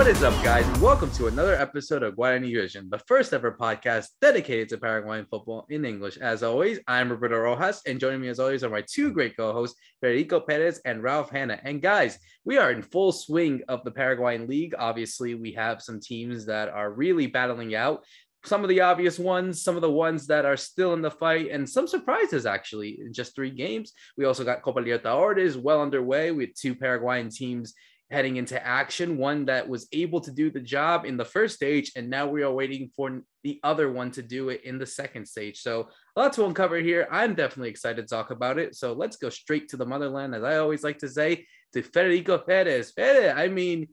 What is up, guys? Welcome to another episode of Guarani Vision, the first ever podcast dedicated to Paraguayan football in English. As always, I'm Roberto Rojas, and joining me as always are my two great co-hosts, Perez and Ralph Hanna. And guys, we are in full swing of the Paraguayan League. Obviously, we have some teams that are really battling out. Some of the obvious ones, some of the ones that are still in the fight, and some surprises actually in just 3 games. We also got Copa Libertadores well underway with 2 Paraguayan teams heading into action, one that was able to do the job in the first stage, and now we are waiting for the other one to do it in the second stage. So a lot to uncover here. I'm definitely excited to talk about it. So let's go straight to the motherland, as I always like to say, to Federico Perez. Fede,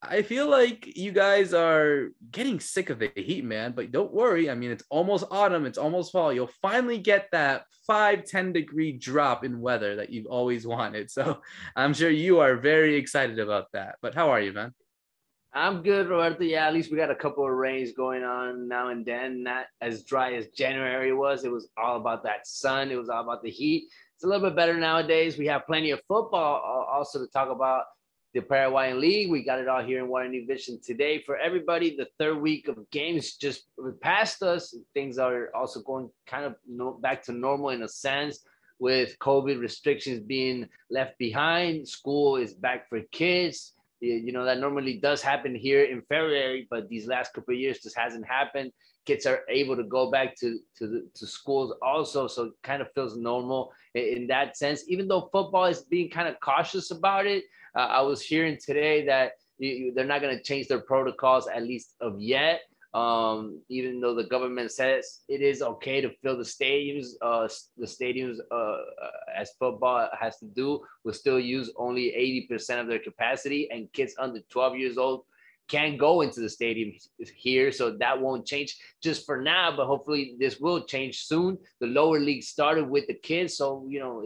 I feel like you guys are getting sick of the heat, man, but don't worry. I mean, it's almost autumn. It's almost fall. You'll finally get that 5-10 degree drop in weather that you've always wanted. So I'm sure you are very excited about that. But how are you, man? I'm good, Roberto. Yeah, at least we got a couple of rains going on now and then. Not as dry as January was. It was all about that sun. It was all about the heat. It's a little bit better nowadays. We have plenty of football also to talk about. The Paraguayan League, we got it all here in Guarani Vision today for everybody. The third week of games just passed us. Things are also going kind of back to normal in a sense, with COVID restrictions being left behind. School is back for kids. You know, that normally does happen here in February, but these last couple of years just hasn't happened. Kids are able to go back to schools also, so it kind of feels normal in that sense, even though football is being kind of cautious about it. I was hearing today that they're not going to change their protocols, at least of yet, even though the government says it is okay to fill the stadiums. As football has to do, will still use only 80% of their capacity, and kids under 12 years old can go into the stadium here, so that won't change just for now, but hopefully this will change soon. The lower league started with the kids, so you know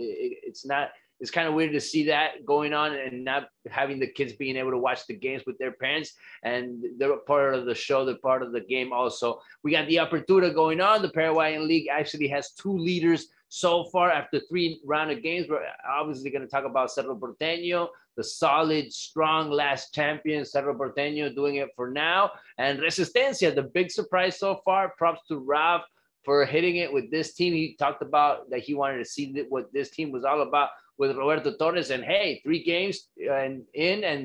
it's kind of weird to see that going on and not having the kids being able to watch the games with their parents, and they're part of the show, they're part of the game also. We got the Apertura going on. The Paraguayan League actually has 2 leaders so far after 3 rounds of games. We're obviously going to talk about Cerro Porteño, the solid, strong last champion, Cerro Porteño, doing it for now. And Resistencia, the big surprise so far. Props to Ralph for hitting it with this team. He talked about that he wanted to see what this team was all about with Roberto Torres. And hey, 3 games and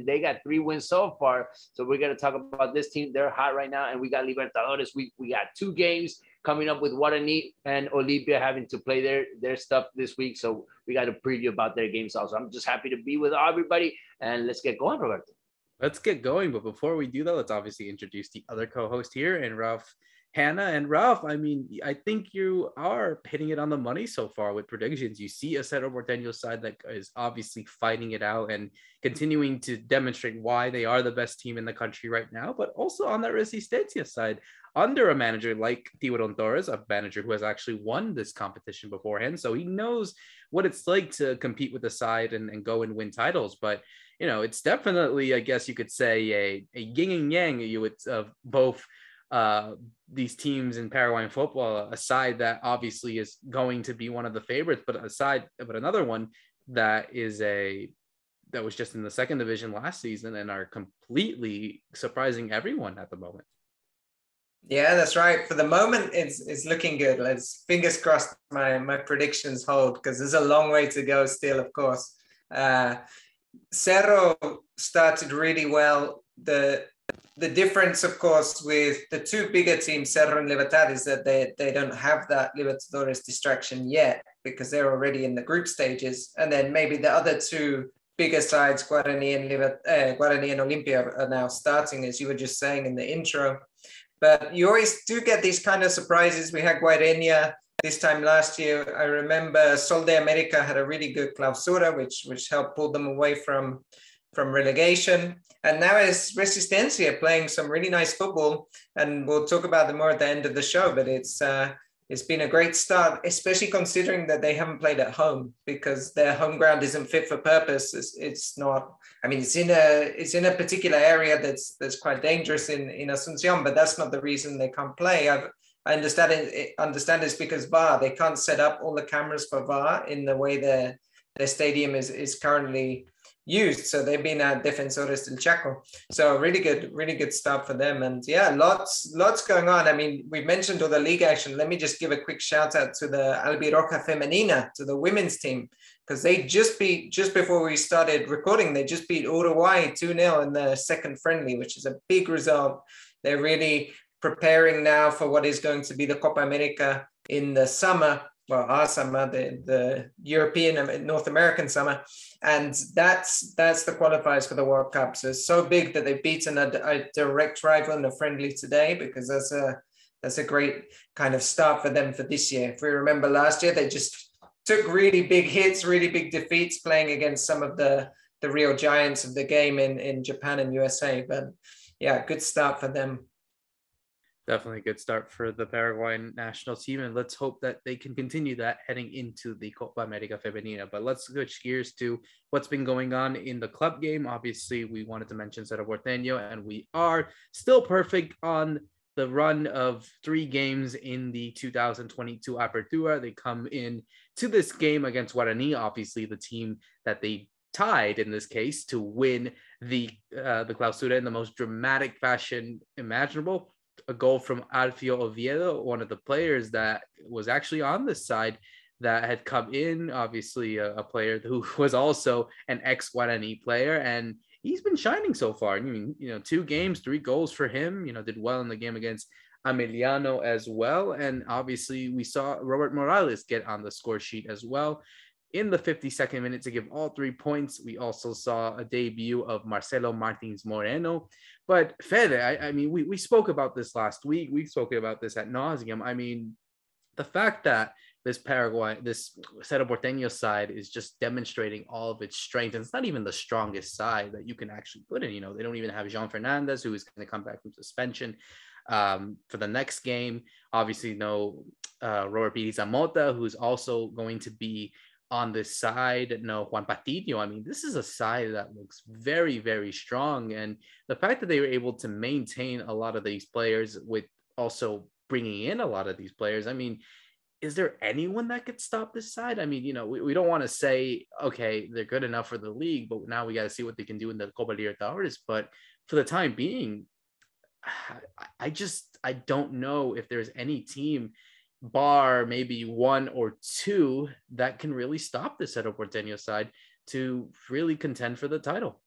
they got 3 wins so far. So we're going to talk about this team. They're hot right now. And we got Libertadores. We got 2 games coming up with Guarani and Olimpia having to play their stuff this week. So we got a preview about their games also. I'm just happy to be with everybody, and let's get going, Roberto. Let's get going. But before we do that, let's obviously introduce the other co-host here, and Ralph Hanna. And Ralph, I mean, I think you are hitting it on the money so far with predictions. You see a Cerro Porteño side that is obviously fighting it out and continuing to demonstrate why they are the best team in the country right now, but also on that Resistencia side, under a manager like Tiburon Torres, a manager who has actually won this competition beforehand. So he knows what it's like to compete with the side and go and win titles. But, you know, it's definitely, I guess you could say, a yin and yang of both these teams in Paraguayan football, a side that obviously is going to be one of the favorites, but another one that was just in the second division last season and are completely surprising everyone at the moment. Yeah, that's right. For the moment, it's looking good. Let's fingers crossed my predictions hold, because there's a long way to go still, of course. Cerro started really well. The difference, of course, with the 2 bigger teams, Cerro and Libertad, is that they don't have that Libertadores distraction yet, because they're already in the group stages. And then maybe the other 2 bigger sides, Guarani and Olimpia, are now starting, as you were just saying in the intro. But you always do get these kind of surprises. We had Guarani this time last year. I remember Sol de America had a really good clausura, which helped pull them away from relegation. And now it's Resistencia playing some really nice football. And we'll talk about them more at the end of the show. But it's been a great start, especially considering that they haven't played at home, because their home ground isn't fit for purpose. It's not. I mean, it's in a particular area that's quite dangerous in Asunción, but that's not the reason they can't play. I understand it's because VAR. They can't set up all the cameras for VAR in the way their stadium is currently used. So they've been Defensores del Chaco. So really good start for them. And yeah, lots going on. I mean, we mentioned all the league action. Let me just give a quick shout out to the Albiroja Femenina, to the women's team, because they just before we started recording, they just beat Uruguay 2-0 in the second friendly, which is a big result. They're really preparing now for what is going to be the Copa America in the summer. Well, our summer, the European and North American summer. And that's the qualifiers for the World Cup. So it's so big that they've beaten a direct rival in a friendly today, because that's a great kind of start for them for this year. If we remember last year, they just took really big hits, really big defeats playing against some of the real giants of the game in Japan and USA. But yeah, good start for them. Definitely a good start for the Paraguayan national team, and let's hope that they can continue that heading into the Copa America Femenina. But let's switch gears to what's been going on in the club game. Obviously, we wanted to mention Cerro Porteño, and we are still perfect on the run of 3 games in the 2022 Apertura. They come in to this game against Guarani, obviously the team that they tied in this case to win the Clausura in the most dramatic fashion imaginable. A goal from Alfio Oviedo, one of the players that was actually on this side that had come in, obviously a player who was also an ex-Guarani player, and he's been shining so far. I mean, 2 games, 3 goals for him, did well in the game against Ameliano as well. And obviously we saw Robert Morales get on the score sheet as well in the 52nd minute to give all 3 points. We also saw a debut of Marcelo Martins Moreno. But Fede, I mean, we spoke about this last week. We spoke about this ad nauseum. I mean, the fact that this Cerro Porteño side is just demonstrating all of its strength, and it's not even the strongest side that you can actually put in. They don't even have Jean Fernandez, who is going to come back from suspension for the next game. Obviously, no Robert Piri Zamota, who's also going to be on this side. No Juan Patiño. I mean, this is a side that looks very, very strong. And the fact that they were able to maintain a lot of these players with also bringing in a lot of these players, I mean, is there anyone that could stop this side? I mean, we don't want to say, okay, they're good enough for the league, but now we got to see what they can do in the Copa Libertadores. But for the time being, I don't know if there's any team, bar maybe 1 or 2, that can really stop the Cerro Porteño side to really contend for the title.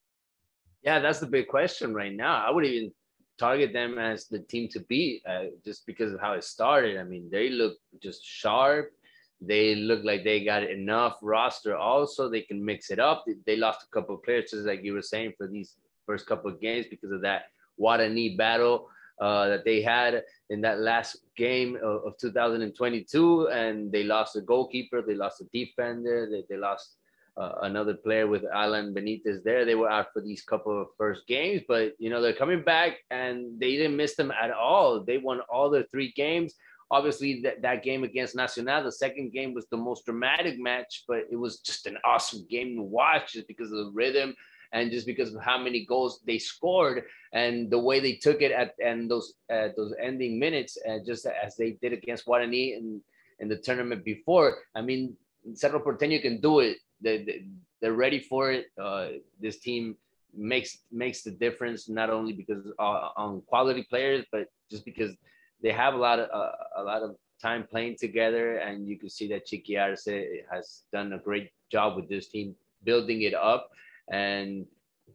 Yeah, that's the big question right now. I would even target them as the team to beat just because of how it started. I mean, they look just sharp. They look like they got enough roster also. They can mix it up. They lost a couple of players, just like you were saying, for these first couple of games because of that Guarani battle that they had in that last game of 2022. And they lost a goalkeeper. They lost a defender. They lost another player with Alan Benitez there. They were out for these couple of first games, but they're coming back and they didn't miss them at all. They won all their 3 games. Obviously, that game against Nacional, the second game, was the most dramatic match, but it was just an awesome game to watch just because of the rhythm and just because of how many goals they scored and the way they took it at those ending minutes, just as they did against Guarani in the tournament before. I mean, Cerro Porteño can do it. They're ready for it. This team makes the difference, not only because on quality players, but just because they have a lot of time playing together. And you can see that Chiqui Arce has done a great job with this team, building it up. And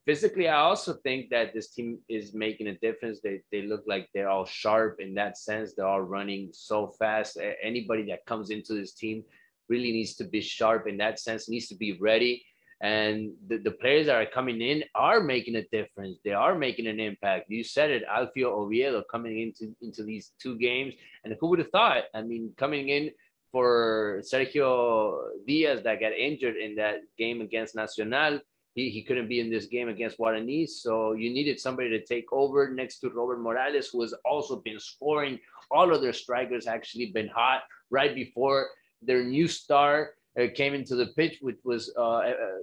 physically, I also think that this team is making a difference. They look like they're all sharp in that sense. They're all running so fast. Anybody that comes into this team really needs to be sharp in that sense, needs to be ready. And the players that are coming in are making a difference. They are making an impact. You said it, Alfio Oviedo coming into these 2 games. And who would have thought? I mean, coming in for Sergio Diaz that got injured in that game against Nacional, he couldn't be in this game against Guarani. So you needed somebody to take over next to Robert Morales, who has also been scoring. All of their strikers actually been hot right before their new star came into the pitch, which was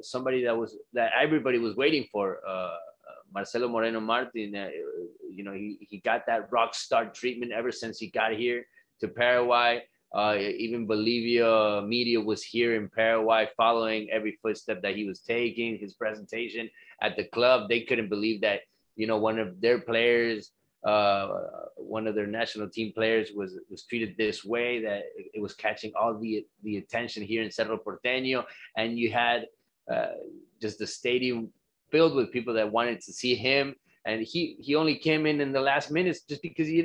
somebody that everybody was waiting for, Marcelo Moreno Martin. He got that rock star treatment ever since he got here to Paraguay. Even Bolivia media was here in Paraguay following every footstep that he was taking, his presentation at the club. They couldn't believe that, one of their players, one of their national team players was treated this way, that it was catching all the attention here in Cerro Porteño. And you had just the stadium filled with people that wanted to see him. And he only came in the last minutes just because you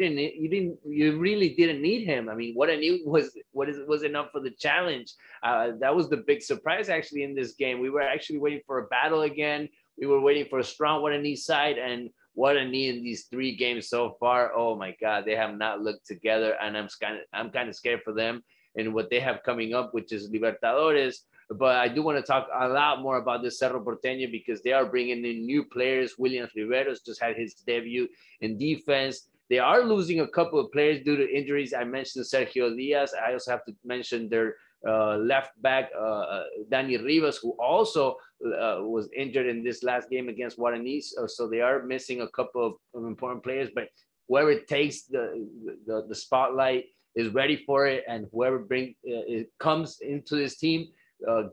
really didn't need him. I mean, what I knew was enough for the challenge. That was the big surprise actually in this game. We were actually waiting for a battle again. We were waiting for a strong Guarani side, and Guarani in these 3 games so far, oh my God, they have not looked together, and I'm kind of scared for them and what they have coming up, which is Libertadores. But I do want to talk a lot more about this Cerro Porteño because they are bringing in new players. William Riveros just had his debut in defense. They are losing a couple of players due to injuries. I mentioned Sergio Diaz. I also have to mention their left back, Danny Rivas, who also was injured in this last game against Guarani. So they are missing a couple of important players. But whoever takes the spotlight is ready for it, and whoever it comes into this team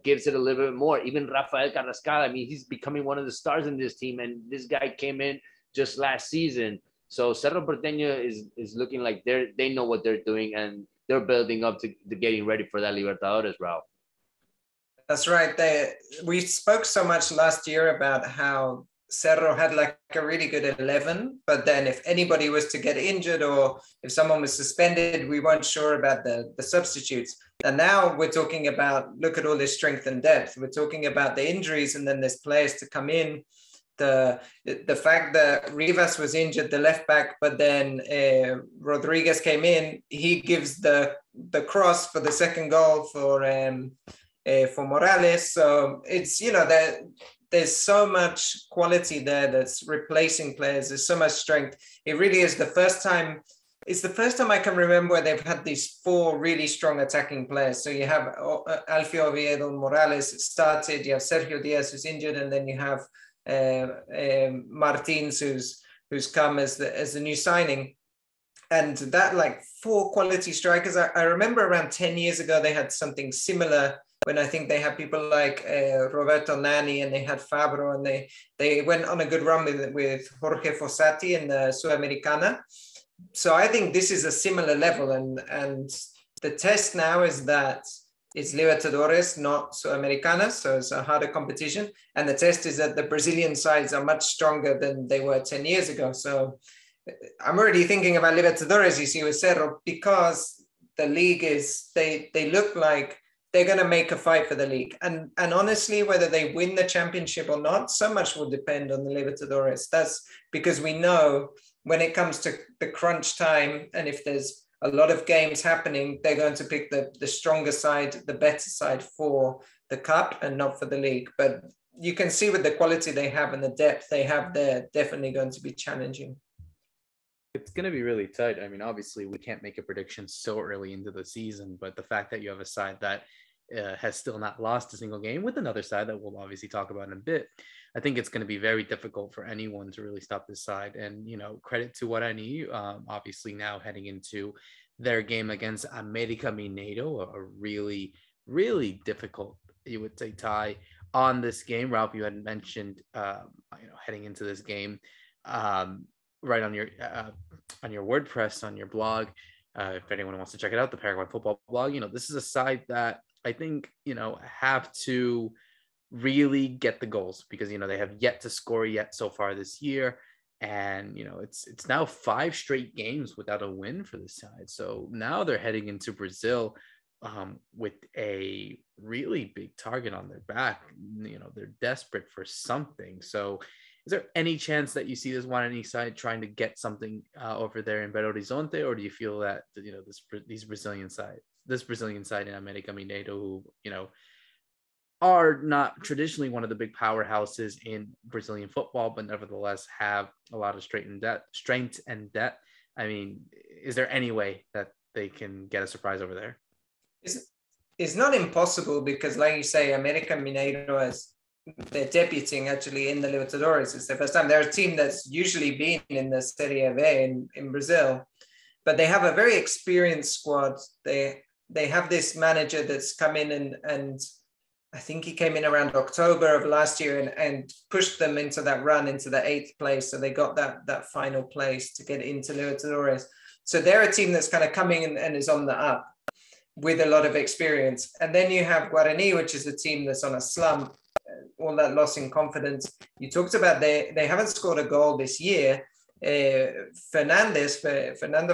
gives it a little bit more. Even Rafael Carrascal, I mean, he's becoming one of the stars in this team, and this guy came in just last season. So Cerro Porteño is looking like they know what they're doing, and they're building up to getting ready for that Libertadores, Ralph. That's right. We spoke so much last year about how Cerro had like a really good 11, but then if anybody was to get injured or if someone was suspended, we weren't sure about the substitutes. And now we're talking about, look at all this strength and depth. We're talking about the injuries, and then there's players to come in. The fact that Rivas was injured, the left back, but then Rodriguez came in, he gives the cross for the second goal for Morales. So it's, that there's so much quality there that's replacing players. There's so much strength. It really is the first time. It's the first time I can remember where they've had these 4 really strong attacking players. So you have Alfio Oviedo Morales started, you have Sergio Diaz who's injured, and then you have Martins who's come as the new signing. And that, like, 4 quality strikers. I remember around 10 years ago they had something similar when I think they had people like Roberto Nani, and they had Fabro, and they went on a good run with Jorge Fossati in the Sudamericana. So I think this is a similar level, and the test now is that it's Libertadores, not Sudamericana, so it's a harder competition. And the test is that the Brazilian sides are much stronger than they were 10 years ago. So I'm already thinking about Libertadores, you see, with Cerro, because the league they look like they're going to make a fight for the league. And honestly, whether they win the championship or not, so much will depend on the Libertadores. That's because we know when it comes to the crunch time, and if there's a lot of games happening, they're going to pick the stronger side, the better side for the cup and not for the league. But you can see with the quality they have and the depth they have, they're definitely going to be challenging. It's going to be really tight. I mean, obviously, we can't make a prediction so early into the season, but the fact that you have a side that has still not lost a single game with another side that we'll obviously talk about in a bit, I think it's going to be very difficult for anyone to really stop this side. And, credit to Guarani, obviously now heading into their game against América Mineiro, a really, really difficult, you would say, tie on this game. Ralph, you had mentioned, heading into this game, right on your WordPress, on your blog, if anyone wants to check it out, the Paraguayan football blog, this is a side that I think, have to really get the goals because, they have yet to score yet so far this year. And, it's now 5 straight games without a win for this side. So now they're heading into Brazil with a really big target on their back. They're desperate for something. So is there any chance that you see this Guarani side trying to get something over there in Belo Horizonte, or do you feel that this Brazilian side in América Mineiro, who are not traditionally one of the big powerhouses in Brazilian football, but nevertheless have a lot of strength and depth? I mean, is there any way that they can get a surprise over there? It's not impossible because, like you say, América Mineiro they're debuting actually in the Libertadores. It's their first time. They're a team that's usually been in the Serie B in Brazil, but they have a very experienced squad. they have this manager that's come in and I think he came in around October of last year and pushed them into that run into the 8th place. So they got that final place to get into Libertadores. So they're a team that's kind of coming in and is on the up with a lot of experience. And then you have Guarani, which is a team that's on a slump, all that loss in confidence. You talked about they haven't scored a goal this year. Fernando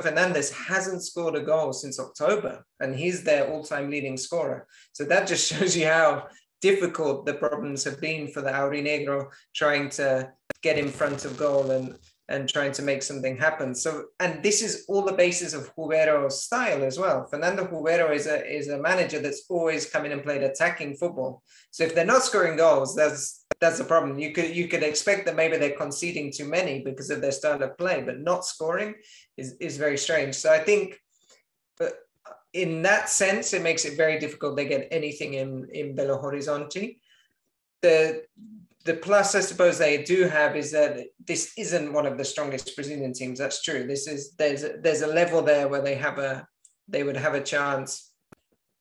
Fernandez hasn't scored a goal since October, and he's their all-time leading scorer. So that just shows you how difficult the problems have been for the Aurinegro trying to get in front of goal and trying to make something happen. So, and this is all the basis of Jubero's style as well. Fernando Jubero is a manager that's always come in and played attacking football. So if they're not scoring goals, that's a problem. You could expect that maybe they're conceding too many because of their style of play, but not scoring is very strange. So I think in that sense, it makes it very difficult. They get anything in Belo Horizonte. The plus I suppose they do have is that this isn't one of the strongest Brazilian teams. That's true. There's a level there where they would have a chance.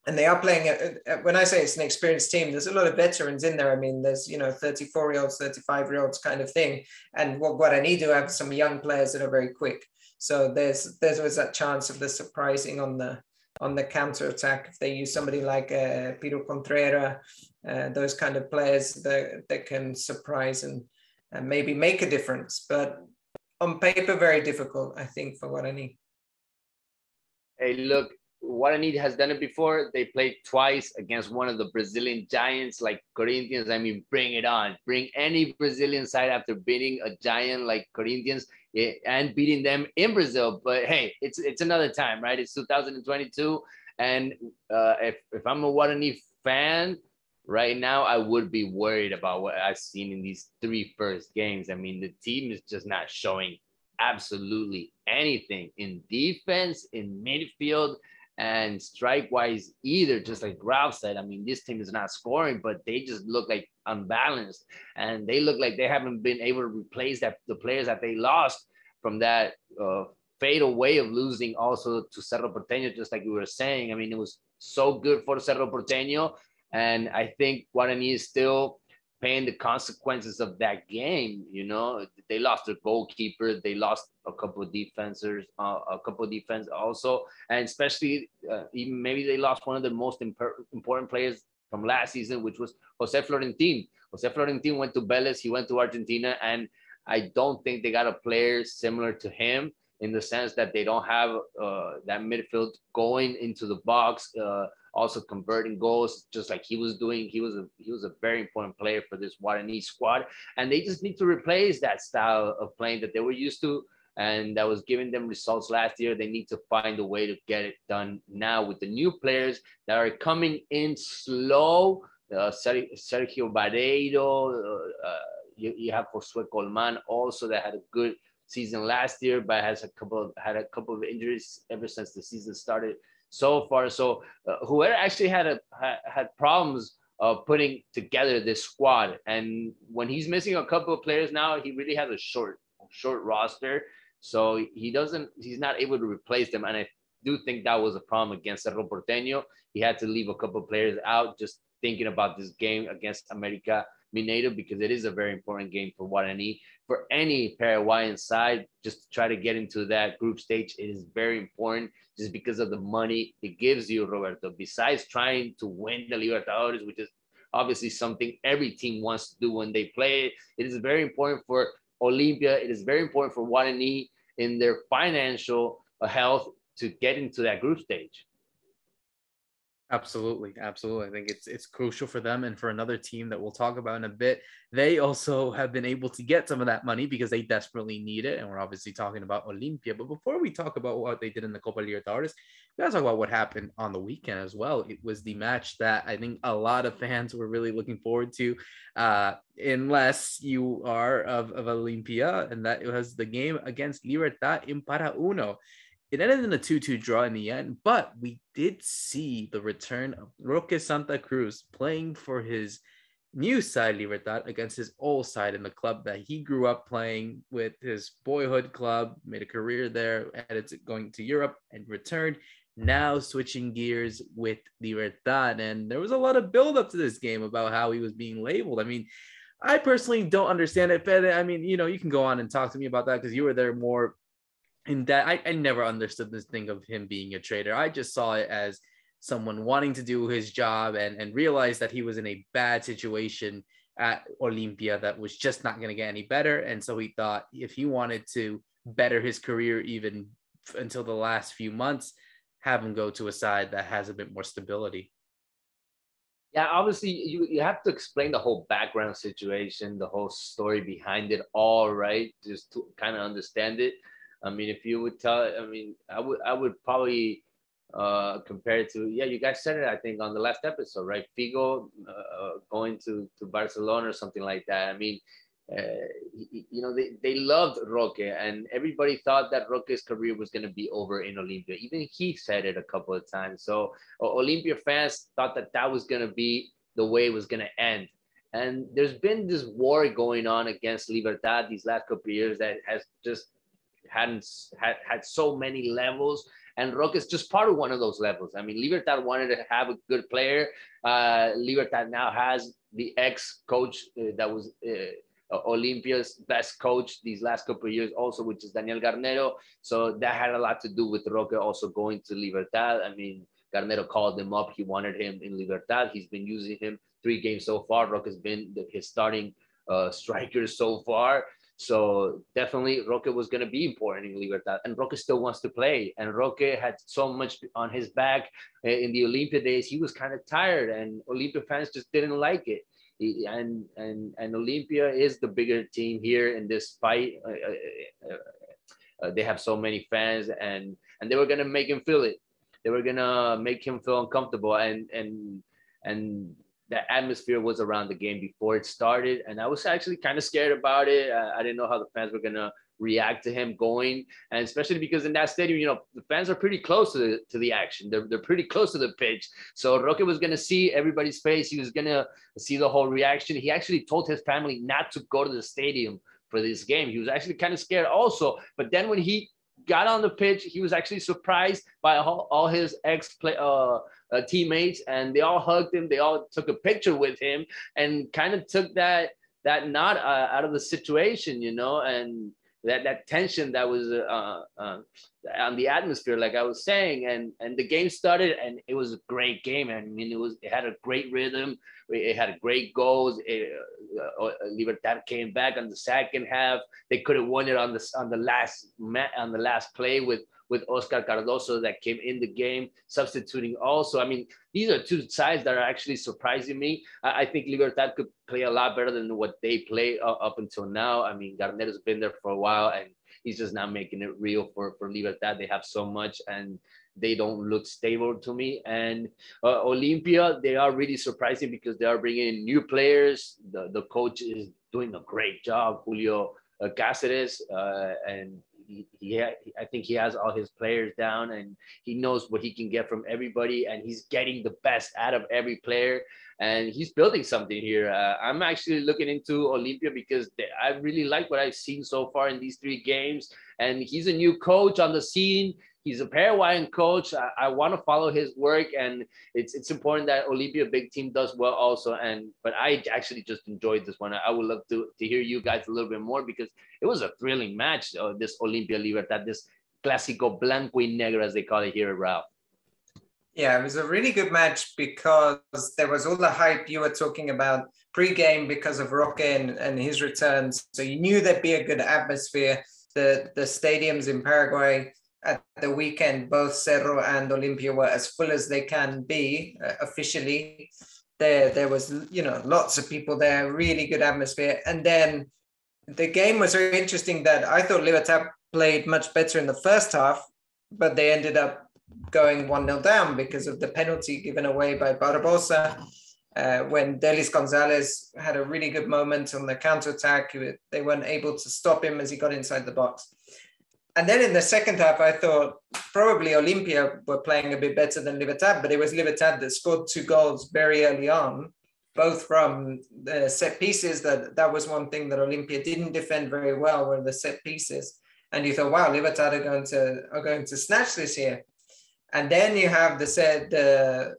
And they are playing, when I say it's an experienced team, there's a lot of veterans in there. I mean, there's, 34-year-olds, 35-year-olds kind of thing. And what Guarani do have some young players that are very quick. So there's always that chance of the surprising on the counter attack. If they use somebody like Piro Contreras, those kind of players that can surprise and maybe make a difference. But on paper, very difficult, I think, for Guarani. Hey, look, Guarani has done it before. They played twice against one of the Brazilian giants like Corinthians. I mean, bring it on. Bring any Brazilian side after beating a giant like Corinthians and beating them in Brazil. But hey, it's another time, right? It's 2022. And if I'm a Guarani fan right now, I would be worried about what I've seen in these 3 first games. I mean, the team is just not showing absolutely anything in defense, in midfield, and strike-wise either. Just like Ralph said, I mean, this team is not scoring, but they just look like unbalanced, and they look like they haven't been able to replace the players that they lost from that fatal way of losing also to Cerro Porteño, just like we were saying. I mean, it was so good for Cerro Porteño, and I think Guarani is still paying the consequences of that game. They lost their goalkeeper, they lost a couple of defense also, and especially even maybe they lost one of the most important players from last season, which was Jose Florentin. Jose Florentin went to Vélez, he went to Argentina, and I don't think they got a player similar to him in the sense that they don't have that midfield going into the box, also converting goals, just like he was doing. He was a very important player for this Guarani squad, and they just need to replace that style of playing that they were used to, and that was giving them results last year. They need to find a way to get it done now with the new players that are coming in slow. Sergio Barreiro, you have Josué Colman also that had a good season last year, but had a couple of injuries ever since the season started so far. So whoever actually had problems putting together this squad, and when he's missing a couple of players now, he really has a short roster, so he's not able to replace them. And I do think that was a problem against Cerro Porteño. He had to leave a couple of players out, just thinking about this game against America Mineiro, because it is a very important game for Guarani. For any Paraguayan side, just to try to get into that group stage, it is very important just because of the money it gives you, Roberto. Besides trying to win the Libertadores, which is obviously something every team wants to do when they play it, it is very important for Olimpia. It is very important for Guarani in their financial health to get into that group stage. Absolutely. I think it's crucial for them, and for another team that we'll talk about in a bit. They also have been able to get some of that money because they desperately need it, and we're obviously talking about Olimpia. But before we talk about what they did in the Copa Libertadores, we gotta talk about what happened on the weekend as well. It was the match that I think a lot of fans were really looking forward to, unless you are of Olimpia, and that it was the game against Libertad in Para Uno. It ended in a 2-2 draw in the end, but we did see the return of Roque Santa Cruz playing for his new side, Libertad, against his old side in the club that he grew up playing with, his boyhood club, made a career there, headed going to Europe and returned. now switching gears with Libertad. And there was a lot of build up to this game about how he was being labeled. I mean, I personally don't understand it, Fede. I mean, you can go on and talk to me about that because you were there more in that. I never understood this thing of him being a traitor. I just saw it as someone wanting to do his job and realized that he was in a bad situation at Olimpia that was just not going to get any better. And so he thought if he wanted to better his career even until the last few months, have him go to a side that has a bit more stability. Yeah, obviously you have to explain the whole background situation, the whole story behind it all, right? Just to kind of understand it. I mean, if you would tell, I mean, I would probably compare it to, yeah, you guys said it, I think, on the last episode, right? Figo going to Barcelona or something like that. I mean, they loved Roque, and everybody thought that Roque's career was going to be over in Olimpia. Even he said it a couple of times. So Olimpia fans thought that was going to be the way it was going to end. And there's been this war going on against Libertad these last couple of years that has just had so many levels. And Roque is just part of one of those levels. I mean, Libertad wanted to have a good player. Libertad now has the ex-coach that was Olimpia's best coach these last couple of years also, which is Daniel Garnero. So that had a lot to do with Roque also going to Libertad. I mean, Garnero called him up. He wanted him in Libertad. He's been using him 3 games so far. Roque has been his starting striker so far. So definitely Roque was going to be important in Libertad, and Roque still wants to play. And Roque had so much on his back in the Olimpia days. He was kind of tired, and Olimpia fans just didn't like it. And Olimpia is the bigger team here in this fight. They have so many fans, and they were going to make him feel it. They were going to make him feel uncomfortable, and the atmosphere was around the game before it started. And I was actually kind of scared about it. I didn't know how the fans were going to react to him going. And especially because in that stadium, the fans are pretty close to the action. They're pretty close to the pitch. So Roque was going to see everybody's face. He was going to see the whole reaction. He actually told his family not to go to the stadium for this game. He was actually kind of scared also. But then when he got on the pitch, he was actually surprised by all his teammates, and they all hugged him. They all took a picture with him and kind of took that knot out of the situation, and that tension that was on the atmosphere, like I was saying, and the game started, and it was a great game. I mean, it had a great rhythm. It had great goals. Libertad came back on the second half. They could have won it on the last play with Oscar Cardoso that came in the game, substituting also. I mean, these are two sides that are actually surprising me. I think Libertad could play a lot better than what they play up until now. I mean, Garnero's been there for a while, and he's just not making it real for Libertad. They have so much, and they don't look stable to me. And Olimpia, they are really surprising because they are bringing in new players. The coach is doing a great job, Julio Cáceres, and I think he has all his players down, and he knows what he can get from everybody, and he's getting the best out of every player, and he's building something here. I'm actually looking into Olimpia because I really like what I've seen so far in these 3 games, and he's a new coach on the scene. He's a Paraguayan coach. I want to follow his work, and it's important that Olimpia, big team, does well also. But I actually just enjoyed this one. I would love to hear you guys a little bit more because it was a thrilling match. This Olimpia Libertad, this Clásico Blanco y Negro, as they call it here, Ralph. Yeah, it was a really good match because there was all the hype you were talking about pre-game because of Roque and his returns. So you knew there'd be a good atmosphere. The stadiums in Paraguay at the weekend, both Cerro and Olimpia were as full as they can be officially. There was, lots of people there, really good atmosphere. And then the game was very interesting that I thought Libertad played much better in the first half, but they ended up going 1-0 down because of the penalty given away by Barbosa. When Delis Gonzalez had a really good moment on the counterattack, they weren't able to stop him as he got inside the box. And then in the second half, I thought probably Olimpia were playing a bit better than Libertad, but it was Libertad that scored 2 goals very early on, both from the set pieces. That was one thing that Olimpia didn't defend very well, were the set pieces. And you thought, wow, Libertad are going to snatch this here. And then you have the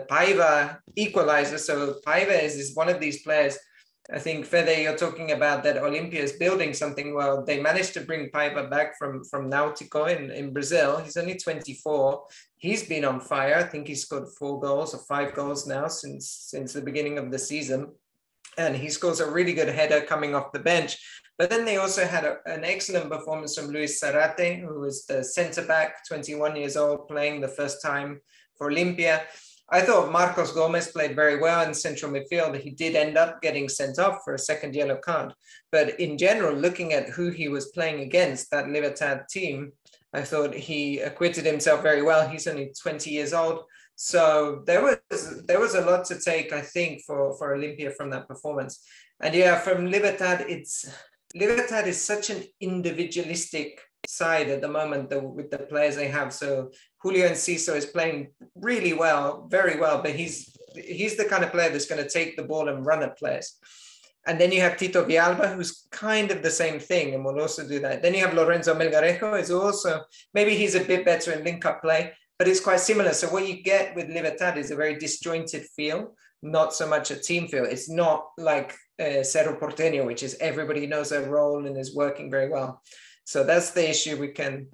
Paiva equalizer. So Paiva is one of these players. I think, Fede, you're talking about that Olimpia is building something. Well, they managed to bring Paiva back from Náutico in Brazil. He's only 24. He's been on fire. I think he's scored 4 goals or 5 goals now since the beginning of the season. And he scores a really good header coming off the bench. But then they also had an excellent performance from Luis Zarate, who was the centre-back, 21 years old, playing the first time for Olimpia. I thought Marcos Gomez played very well in central midfield. He did end up getting sent off for a second yellow card. But in general, looking at who he was playing against, that Libertad team, I thought he acquitted himself very well. He's only 20 years old. So there was a lot to take, I think, for Olimpia from that performance. And yeah, from Libertad, Libertad is such an individualistic side at the moment with the players they have. So Julio Enciso is playing really well, very well, but he's the kind of player that's going to take the ball and run at players. And then you have Tito Villalba, who's kind of the same thing and will also do that. Then you have Lorenzo Melgarejo, is also, maybe he's a bit better in link-up play, but it's quite similar. So what you get with Libertad is a very disjointed feel, not so much a team feel. It's not like Cerro Porteño, which is everybody knows their role and is working very well. So that's the issue we can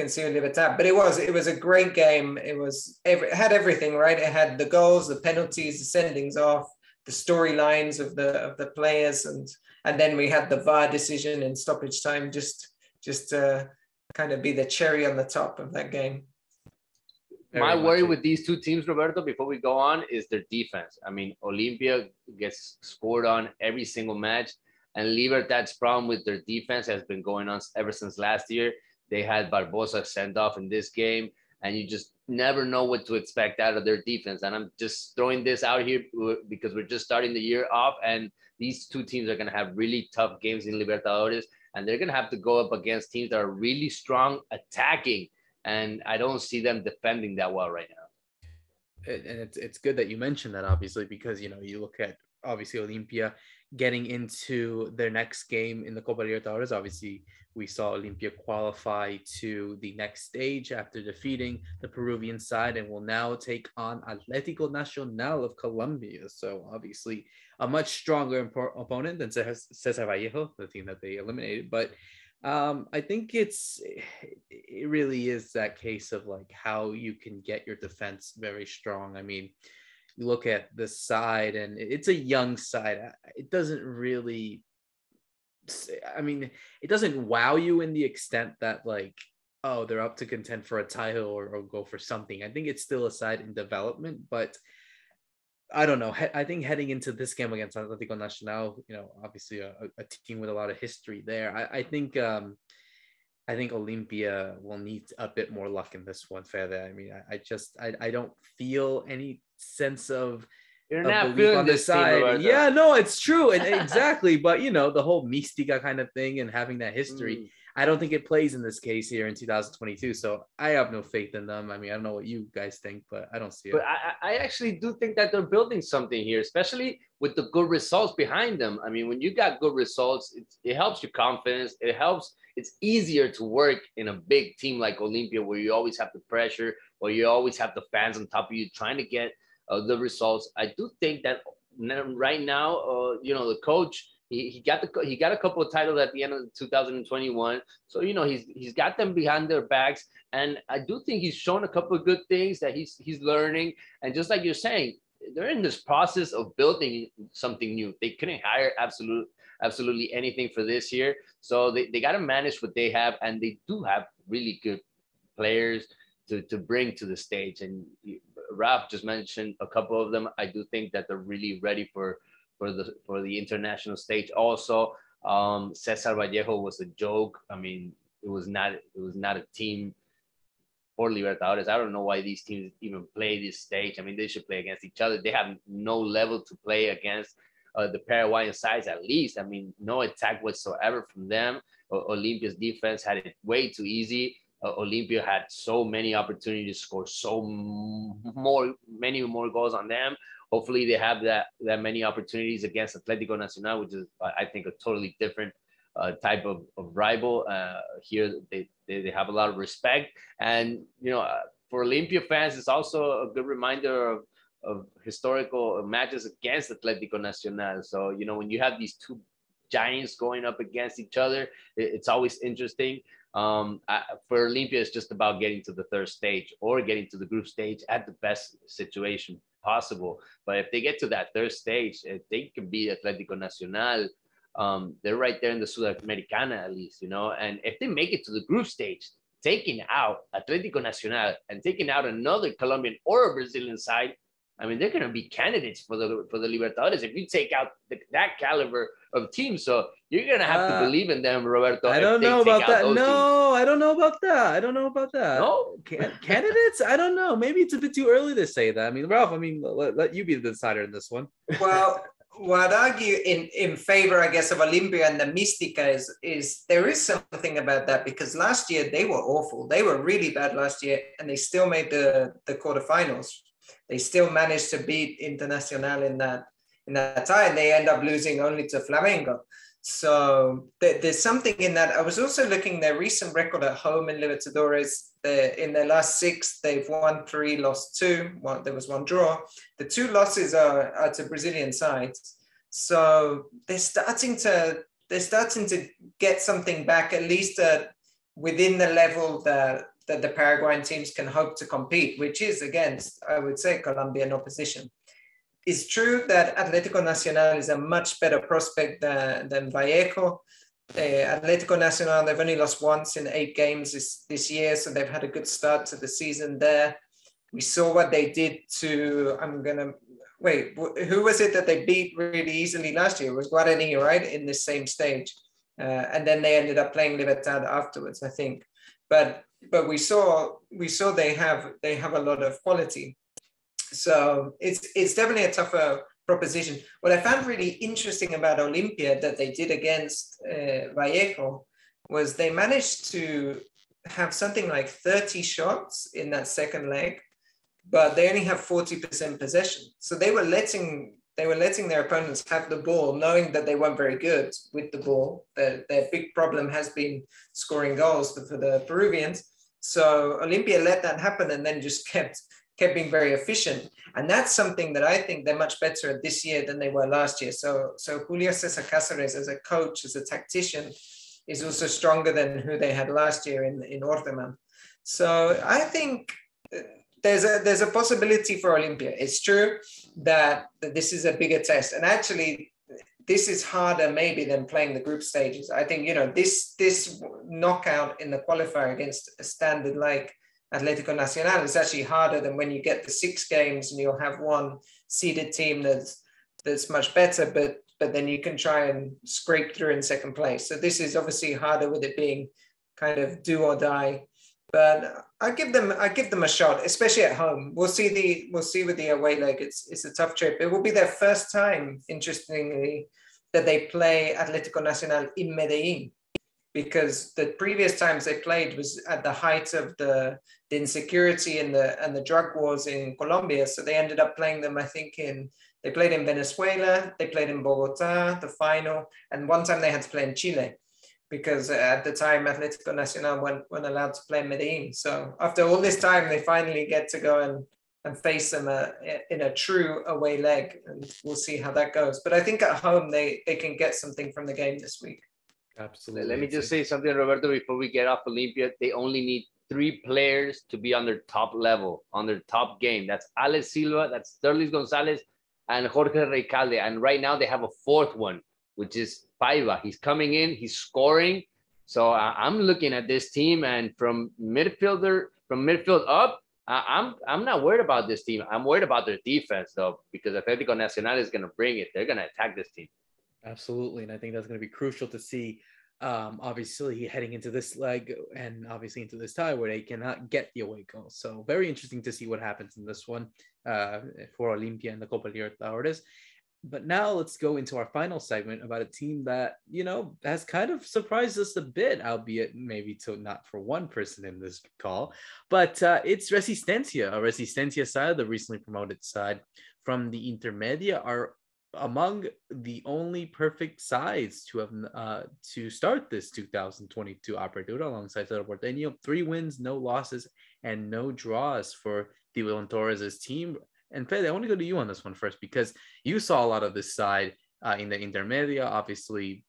see with Libertad. But it was a great game. It had everything, right? It had the goals, the penalties, the sendings off, the storylines of the players, and then we had the VAR decision in stoppage time, just to kind of be the cherry on the top of that game. My worry with these two teams, Roberto, before we go on, is their defense. I mean, Olimpia gets scored on every single match, and Libertad's problem with their defense has been going on ever since last year. They had Barbosa sent off in this game, and you just never know what to expect out of their defense. And I'm just throwing this out here because we're just starting the year off, and these two teams are going to have really tough games in Libertadores, and they're going to have to go up against teams that are really strong attacking, and I don't see them defending that well right now. And it's good that you mentioned that, obviously, because, you know, you look at, obviously, Olimpia getting into their next game in the Copa Libertadores. Obviously, we saw Olimpia qualify to the next stage after defeating the Peruvian side, and will now take on Atlético Nacional of Colombia. So obviously a much stronger opponent than César Vallejo, the team that they eliminated. But I think it really is that case of like how you can get your defense very strong. I mean, you look at the side, and it's a young side. It doesn't really, I mean, it doesn't wow you in the extent that like, oh, they're up to contend for a title or go for something. I think it's still a side in development, but I don't know. I think heading into this game against Atlético Nacional, you know, obviously a team with a lot of history there. I think Olimpia will need a bit more luck in this one, Fede. I mean, I don't feel any sense of you're not feeling on this side. Yeah, no, it's true. And exactly. But, you know, the whole Mística kind of thing and having that history, I don't think it plays in this case here in 2022. So I have no faith in them. I mean, I don't know what you guys think, but I don't see it. But I actually do think that they're building something here, especially with the good results behind them. I mean, when you got good results, it helps your confidence. It's easier to work in a big team like Olimpia, where you always have the pressure, where you always have the fans on top of you trying to get the results. I do think that right now, you know, the coach, he got a couple of titles at the end of 2021. So, you know, he's got them behind their backs. And I do think he's shown a couple of good things that he's learning. And just like you're saying, they're in this process of building something new. They couldn't hire absolutely anything for this year. So they got to manage what they have. And they do have really good players to bring to the stage. And Ralph just mentioned a couple of them. I do think that they're really ready for the international stage. Also, César Vallejo was a joke. I mean, it was not a team for Libertadores. I don't know why these teams even play this stage. I mean, they should play against each other. They have no level to play against the Paraguayan sides, at least. I mean, no attack whatsoever from them. Olimpia's defense had it way too easy. Olimpia had so many opportunities to score many more goals on them. Hopefully they have that many opportunities against Atlético Nacional, which is, I think, a totally different type of rival. Here they have a lot of respect. And, you know, for Olimpia fans, it's also a good reminder of historical matches against Atlético Nacional. So, you know, when you have these two giants going up against each other, it's always interesting. For Olimpia, it's just about getting to the third stage or getting to the group stage at the best situation possible. But if they get to that third stage, if they can beat Atlético Nacional, they're right there in the Sudamericana at least, you know. And if they make it to the group stage, taking out Atlético Nacional and taking out another Colombian or a Brazilian side, I mean, they're going to be candidates for the Libertadores if you take out that caliber of team. So you're going to have to believe in them, Roberto. I don't know about that. No, I don't know about that. I don't know about that. No? Candidates? I don't know. Maybe it's a bit too early to say that. I mean, Ralph, let you be the decider in this one. Well, what I'd argue in favor, I guess, of Olimpia and the Mística is there is something about that, because last year they were awful. They were really bad last year, and they still made the quarterfinals. They still managed to beat Internacional in that tie, and they end up losing only to Flamengo. So there's something in that. I was also looking their recent record at home in Libertadores. In their last 6, they've won 3, lost 2. There was 1 draw. The 2 losses are to Brazilian sides. So they're starting to get something back, at least within the level that the Paraguayan teams can hope to compete, which is against, I would say, Colombian opposition. It's true that Atlético Nacional is a much better prospect than Vallejo. Atlético Nacional, they've only lost once in 8 games this year, so they've had a good start to the season there. We saw what they did to, who was it that they beat really easily last year? It was Guarani, right? In this same stage. And then they ended up playing Libertad afterwards, I think. But we saw they have a lot of quality. So it's definitely a tougher proposition. What I found really interesting about Olimpia that they did against Vallejo was they managed to have something like 30 shots in that second leg, but they only have 40% possession. So they were letting their opponents have the ball, knowing that they weren't very good with the ball. Their big problem has been scoring goals for the Peruvians. So Olimpia let that happen and then just kept being very efficient. And that's something that I think they're much better at this year than they were last year. So Julio Cesar Cáceres as a coach, as a tactician, is also stronger than who they had last year in Orteman. So I think there's a possibility for Olimpia. It's true that this is a bigger test. And actually, this is harder maybe than playing the group stages. I think, this knockout in the qualifier against a standard like Atlético Nacional is actually harder than when you get the 6 games and you'll have one seeded team that's much better, but then you can try and scrape through in second place. So this is obviously harder with it being kind of do or die. But I give them a shot, especially at home. We'll see with the away leg. It's a tough trip. It will be their first time, interestingly, that they play Atlético Nacional in Medellín, because the previous times they played was at the height of the insecurity and the drug wars in Colombia. So they ended up playing them, I think, they played in Venezuela, they played in Bogotá, the final, and one time they had to play in Chile, because at the time Atlético Nacional weren't allowed to play in Medellín. So after all this time, they finally get to go and face them in a true away leg, and we'll see how that goes. But I think at home, they can get something from the game this week. Absolutely. Let me just say something, Roberto, before we get off Olimpia. They only need 3 players to be on their top level, on their top game. That's Alex Silva, that's Derlis Gonzalez, and Jorge Recalde. And right now they have a 4th one, which is Paiva. He's coming in, he's scoring. So I'm looking at this team, and from midfield up, I'm not worried about this team. I'm worried about their defense, though, because Atlético Nacional is going to bring it. They're going to attack this team. Absolutely. And I think that's going to be crucial to see, obviously, heading into this leg and obviously into this tie where they cannot get the away goal. So very interesting to see what happens in this one for Olimpia and the Copa Libertadores. But now let's go into our final segment about a team that, has kind of surprised us a bit, albeit maybe not for one person in this call, but it's Resistencia. A Resistencia side, the recently promoted side from the Intermedia, are among the only perfect sides to have to start this 2022 Apertura alongside Cerro Porteño. 3 wins, no losses, and no draws for Tiburon Torres' team. And Fede, I want to go to you on this one first, because you saw a lot of this side in the Intermedia. Obviously,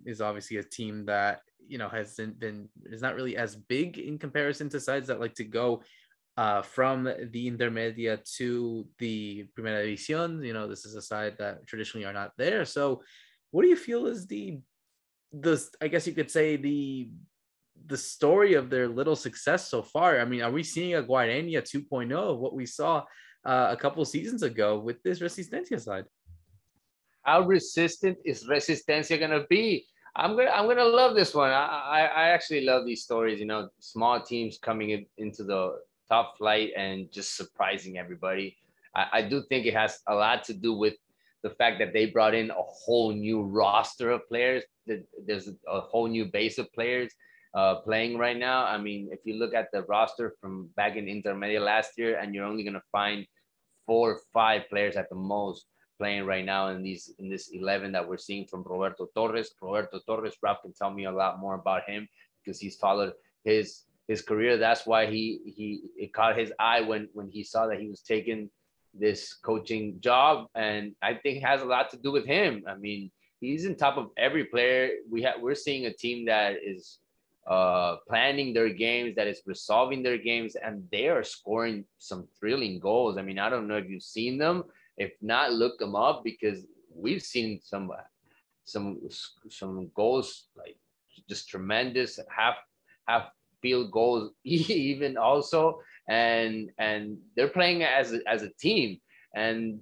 is obviously a team that, you know, is not really as big in comparison to sides that like to go from the Intermedia to the Primera División. You know, this is a side that traditionally are not there. So what do you feel is I guess you could say the story of their little success so far? I mean, are we seeing a Guarani 2.0 of what we saw a couple seasons ago with this Resistencia side? How resistant is Resistencia gonna be? I'm gonna love this one. I actually love these stories. You know, small teams coming into the top flight and just surprising everybody. I do think it has a lot to do with the fact that they brought in a whole new roster of players. There's a whole new base of players playing right now. I mean, if you look at the roster from back in Intermedia last year, and you're only gonna find 4 or 5 players at the most playing right now in this 11 that we're seeing from Roberto Torres. Ralph can tell me a lot more about him because he's followed his career. That's why it caught his eye when he saw that he was taking this coaching job, and I think it has a lot to do with him. I mean, he's in top of every player. We're seeing a team that is planning their games, that is resolving their games, and they are scoring some thrilling goals. I mean, I don't know if you've seen them. If not, look them up, because we've seen some goals, like just tremendous half field goals even also, and they're playing as a team, and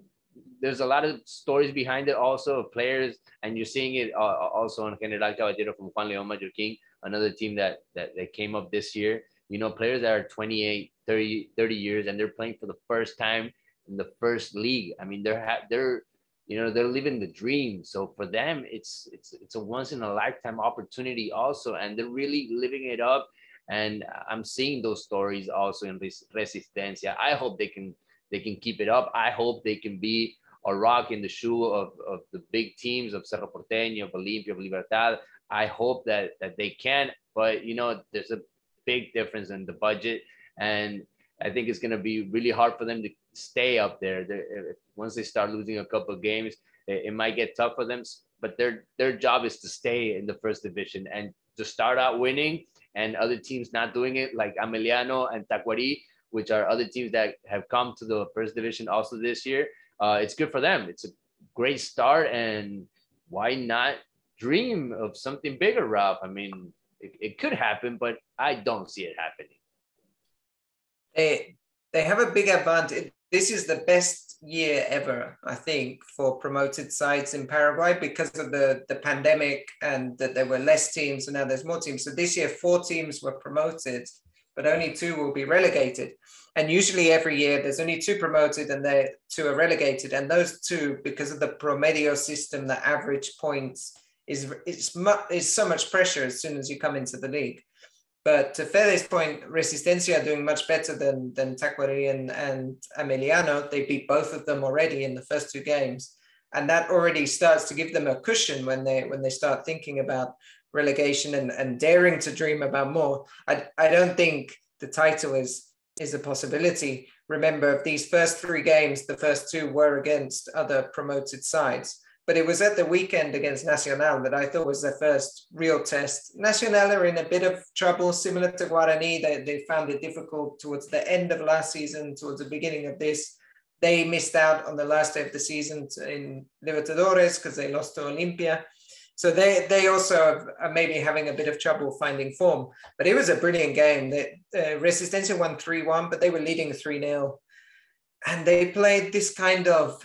there's a lot of stories behind it also of players, and you're seeing it also on General Caballero from Juan León Mallorquín, another team that came up this year. You know, players that are 28, 30 years, and they're playing for the first time in the first league. I mean, they're living the dream. So for them, it's a once in a lifetime opportunity also, and they're really living it up. And I'm seeing those stories also in Resistencia. I hope they can keep it up. I hope they can be a rock in the shoe of the big teams of Cerro Porteño, of Olimpia, of Libertad. I hope that they can, but you know, there's a big difference in the budget, and I think it's going to be really hard for them to stay up there. Once they start losing a couple of games, it might get tough for them. But their job is to stay in the first division and to start out winning, and other teams not doing it, like Ameliano and Tacuarí, which are other teams that have come to the first division also this year. It's good for them. It's a great start, and why not dream of something bigger, Ralph? I mean, it could happen, but I don't see it happening. They have a big advantage. This is the best year ever, I think, for promoted sides in Paraguay because of the pandemic, and that there were less teams, and now there's more teams. So this year, 4 teams were promoted, but only 2 will be relegated. And usually every year there's only 2 promoted and 2 are relegated. And those 2, because of the promedio system, the average points is so much pressure as soon as you come into the league. But to Fede's point, Resistencia are doing much better than Tacuarí and Ameliano. They beat both of them already in the first 2 games. And that already starts to give them a cushion when they start thinking about relegation and daring to dream about more. I don't think the title is a possibility. Remember, of these first 3 games, the first 2 were against other promoted sides. But it was at the weekend against Nacional that I thought was their first real test. Nacional are in a bit of trouble, similar to Guarani. They found it difficult towards the end of last season, towards the beginning of this. They missed out on the last day of the season in Libertadores because they lost to Olimpia. So they also are maybe having a bit of trouble finding form. But it was a brilliant game. Resistencia won 3-1, but they were leading 3-0. And they played this kind of...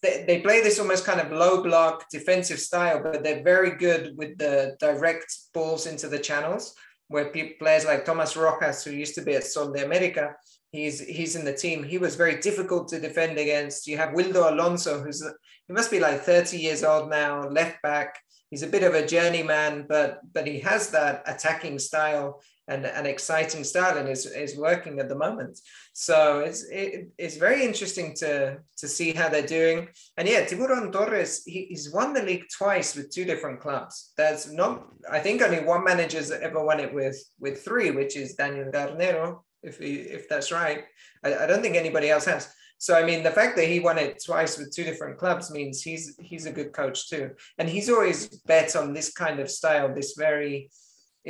They play this almost kind of low block defensive style, but they're very good with the direct balls into the channels, where players like Tomas Rojas, who used to be at Sol de America, he's in the team. He was very difficult to defend against. You have Wildo Alonso, he must be like 30 years old now, left back. He's a bit of a journeyman, but he has that attacking style and an exciting style, and is working at the moment. So it's very interesting to see how they're doing. And yeah, Tiburon Torres, he's won the league twice with 2 different clubs. There's not, I think only one manager's ever won it with 3, which is Daniel Garnero, if that's right. I don't think anybody else has. So I mean, the fact that he won it twice with two different clubs means he's a good coach too, and he's always bet on this kind of style. It's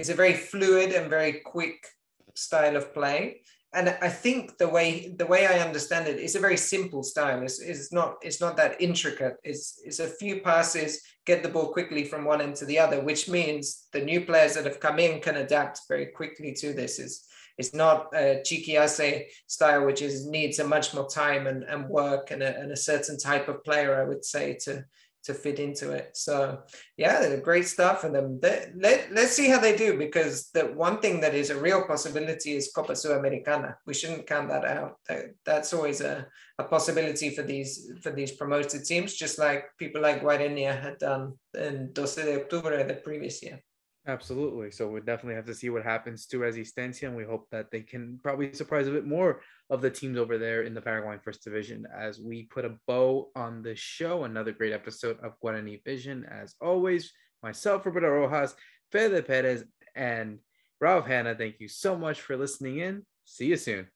a very fluid and very quick style of play. And I think the way I understand it, it's a very simple style. It's not that intricate. It's a few passes, get the ball quickly from one end to the other, which means the new players that have come in can adapt very quickly to this. It's not a Chiquiase style, which needs a much more time and work and a certain type of player, I would say, to fit into it. So yeah, they're great stuff. And let's see how they do, because the one thing that is a real possibility is Copa Sudamericana. We shouldn't count that out. That's always a possibility for these promoted teams, just like people like Guarani had done in 12 de Octubre the previous year. Absolutely. So we'll definitely have to see what happens to Resistencia, and we hope that they can probably surprise a bit more of the teams over there in the Paraguayan First Division as we put a bow on the show. Another great episode of Guarani Vision. As always, myself, Roberto Rojas, Fede Perez, and Ralph Hanna, thank you so much for listening in. See you soon.